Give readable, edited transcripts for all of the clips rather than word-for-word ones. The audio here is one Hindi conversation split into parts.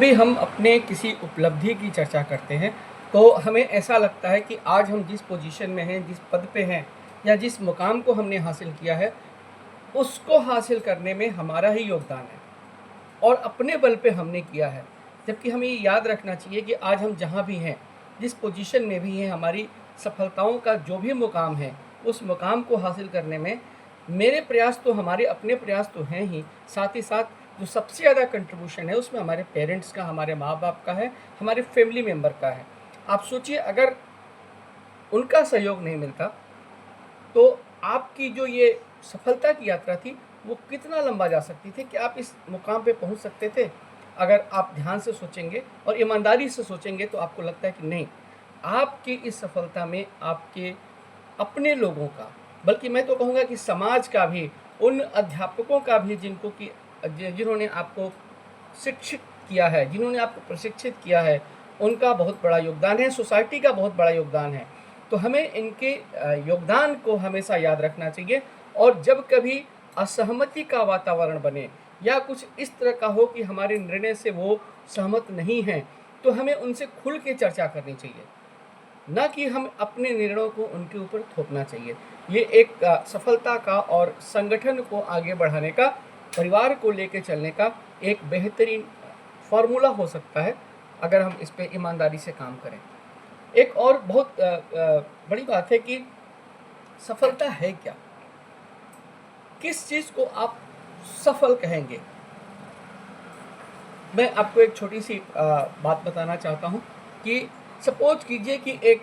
भी हम अपने किसी उपलब्धि की चर्चा करते हैं तो हमें ऐसा लगता है कि आज हम जिस पोजीशन में हैं, जिस पद पे हैं या जिस मुकाम को हमने हासिल किया है, उसको हासिल करने में हमारा ही योगदान है और अपने बल पे हमने किया है। जबकि हमें ये याद रखना चाहिए कि आज हम जहाँ भी हैं, जिस पोजीशन में भी हैं, हमारी सफलताओं का जो भी मुकाम है, उस मुकाम को हासिल करने में मेरे प्रयास तो हमारे अपने प्रयास तो हैं ही, साथ ही साथ जो सबसे ज़्यादा कंट्रीब्यूशन है उसमें हमारे पेरेंट्स का, हमारे माँ-बाप का है, हमारे फैमिली मेंबर का है। आप सोचिए अगर उनका सहयोग नहीं मिलता तो आपकी जो ये सफलता की यात्रा थी वो कितना लंबा जा सकती थी कि आप इस मुकाम पे पहुंच सकते थे। अगर आप ध्यान से सोचेंगे और ईमानदारी से सोचेंगे तो आपको लगता है कि नहीं, आपकी इस सफलता में आपके अपने लोगों का, बल्कि मैं तो कहूँगा कि समाज का भी, उन अध्यापकों का भी जिनको कि जिन्होंने आपको शिक्षित किया है, जिन्होंने आपको प्रशिक्षित किया है, उनका बहुत बड़ा योगदान है, सोसाइटी का बहुत बड़ा योगदान है। तो हमें इनके योगदान को हमेशा याद रखना चाहिए और जब कभी असहमति का वातावरण बने या कुछ इस तरह का हो कि हमारे निर्णय से वो सहमत नहीं हैं, तो हमें उनसे खुल के चर्चा करनी चाहिए, ना कि हम अपने निर्णयों को उनके ऊपर थोपना चाहिए। ये एक सफलता का और संगठन को आगे बढ़ाने का, परिवार को लेके चलने का एक बेहतरीन फ़ॉर्मूला हो सकता है, अगर हम इस पे ईमानदारी से काम करें। एक और बहुत बड़ी बात है कि सफलता है क्या? किस चीज़ को आप सफल कहेंगे? मैं आपको एक छोटी-सी बात बताना चाहता हूँ कि सपोज़ कीजिए कि एक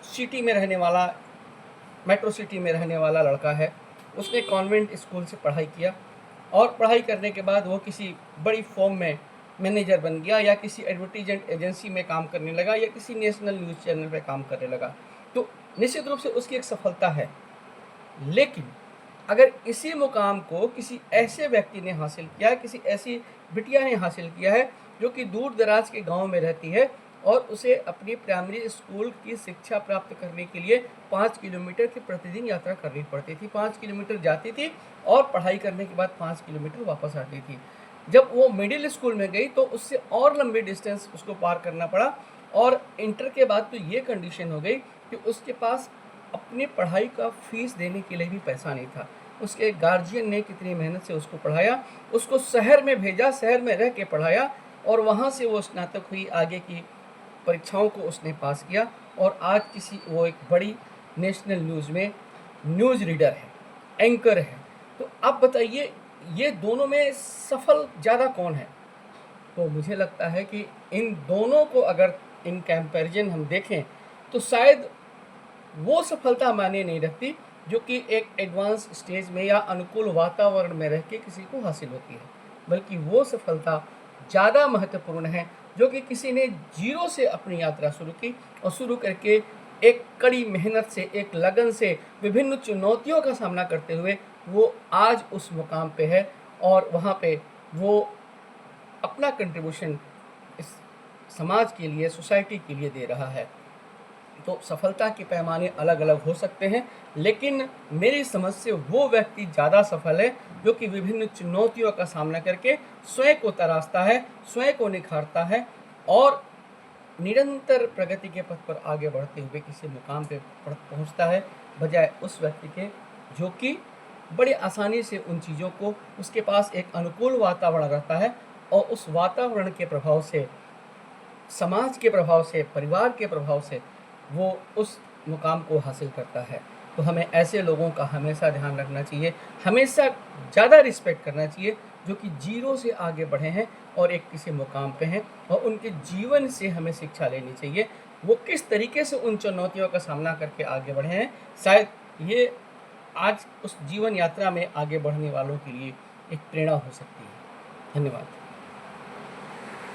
सिटी में रहने वाला, मेट्रो सिटी में रहने वाला लड़का है। उसने कॉन्वेंट स्कूल से पढ़ाई किया और पढ़ाई करने के बाद वो किसी बड़ी फर्म में मैनेजर बन गया या किसी एडवर्टाइज़मेंट एजेंसी में काम करने लगा या किसी नेशनल न्यूज़ चैनल पे काम करने लगा। तो निश्चित रूप से उसकी एक सफलता है। लेकिन अगर इसी मुकाम को किसी ऐसे व्यक्ति ने हासिल किया, किसी ऐसी बिटिया ने हासिल किया है जो कि दूर दराज के गांव में रहती है और उसे अपनी प्राइमरी स्कूल की शिक्षा प्राप्त करने के लिए 5 किलोमीटर की प्रतिदिन यात्रा करनी पड़ती थी। 5 किलोमीटर जाती थी और पढ़ाई करने के बाद 5 किलोमीटर वापस आती थी। जब वो मिडिल स्कूल में गई तो उससे और लंबी डिस्टेंस उसको पार करना पड़ा और इंटर के बाद तो ये कंडीशन हो गई कि उसके पास अपनी पढ़ाई का फीस देने के लिए भी पैसा नहीं था। उसके गार्जियन ने कितनी मेहनत से उसको पढ़ाया, उसको शहर में भेजा, शहर में रह के पढ़ाया और वहाँ से वो स्नातक हुई, आगे की परीक्षाओं को उसने पास किया और आज वो एक बड़ी नेशनल न्यूज़ में न्यूज़ रीडर है, एंकर है। तो आप बताइए ये दोनों में सफल ज़्यादा कौन है? तो मुझे लगता है कि इन दोनों को अगर इन कंपैरिजन हम देखें तो शायद वो सफलता मायने नहीं रखती जो कि एक एडवांस स्टेज में या अनुकूल वातावरण में रह के किसी को हासिल होती है, बल्कि वो सफलता ज़्यादा महत्वपूर्ण है जो कि किसी ने जीरो से अपनी यात्रा शुरू की और शुरू करके एक कड़ी मेहनत से, एक लगन से, विभिन्न चुनौतियों का सामना करते हुए वो आज उस मुकाम पे है और वहाँ पे वो अपना कंट्रीब्यूशन इस समाज के लिए, सोसाइटी के लिए दे रहा है। तो सफलता के पैमाने अलग-अलग हो सकते हैं, लेकिन मेरी समझ से वो व्यक्ति ज़्यादा सफल है जो कि विभिन्न चुनौतियों का सामना करके स्वयं को तराशता है, स्वयं को निखारता है और निरंतर प्रगति के पथ पर आगे बढ़ते हुए किसी मुकाम पे पहुंचता है, बजाय उस व्यक्ति के जो कि बड़े आसानी से उन चीज़ों को, उसके पास एक अनुकूल वातावरण रहता है और उस वातावरण के प्रभाव से, समाज के प्रभाव से, परिवार के प्रभाव से वो उस मुकाम को हासिल करता है। तो हमें ऐसे लोगों का हमेशा ध्यान रखना चाहिए, हमेशा ज़्यादा रिस्पेक्ट करना चाहिए जो कि ज़ीरो से आगे बढ़े हैं और एक किसी मुकाम पे हैं और उनके जीवन से हमें शिक्षा लेनी चाहिए। वो किस तरीके से उन चुनौतियों का सामना करके आगे बढ़े हैं, शायद ये आज उस जीवन यात्रा में आगे बढ़ने वालों के लिए एक प्रेरणा हो सकती है। धन्यवाद।